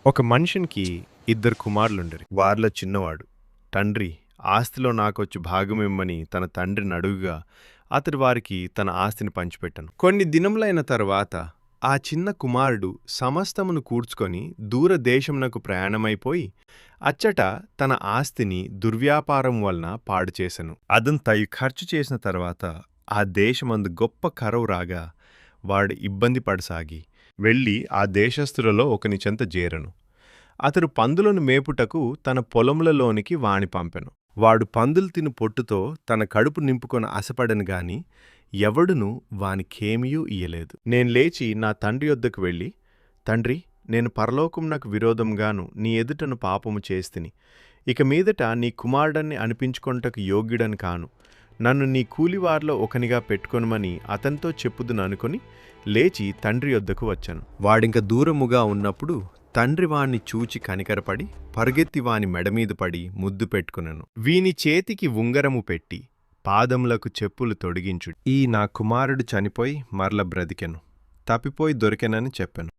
ఒక మనిషినికి ఇద్దరు కుమారులుండిరి. వారిలో చిన్నవాడు, తండ్రి ఆస్తిలో నాకొచ్చు భాగమిమ్మని తన తండ్రిని అడుగుగా అతడు వారికి తన ఆస్తిని పంచిపెట్టెను. కొన్ని దినములైన తరువాత ఆ చిన్న కుమారుడు సమస్తమును కూర్చుకొని దూరదేశమునకు ప్రయాణమైపోయి అచ్చట తన ఆస్తిని దుర్వ్యాపారం వలన పాడుచేసెను. అతను తయి ఖర్చు చేసిన తర్వాత ఆ దేశమందు గొప్ప కరువు రాగా వాడు ఇబ్బంది పడసాగి వెళ్ళి ఆ దేశస్థులలో ఒకని చెంత చేరెను. అతడు పందులను మేపుటకు తన పొలములలోనికి వాని పంపెను. వాడు పందులు తిను పొట్టుతో తన కడుపు నింపుకొని అసపడను గాని ఎవడును వానికేమియూ ఇయ్యలేదు. నేను లేచి నా తండ్రి యొద్దకు వెళ్ళి, తండ్రి, నేను పరలోకమునకు విరోధంగాను నీ ఎదుటను పాపము చేస్తిని. ఇక మీదట నీ కుమారుడన్ని అనిపించుకొనుటకు యోగ్యుడని కాను. నన్ను నీ కూలివారిలో ఒకనిగా పెట్టుకొనుమని అతనితో చెప్పుదును అనుకొని లేచి తండ్రి యొద్దకు వచ్చాను. వాడింక దూరముగా ఉన్నప్పుడు తండ్రి వాణ్ణి చూచి కనికరపడి పరుగెత్తి వాని మెడమీద పడి ముద్దు పెట్టుకునెను. వీని చేతికి ఉంగరము పెట్టి పాదములకు చెప్పులు తొడిగించు. ఈ నా కుమారుడు చనిపోయి మరల బ్రతికెను, తప్పిపోయి దొరికెనని చెప్పెను.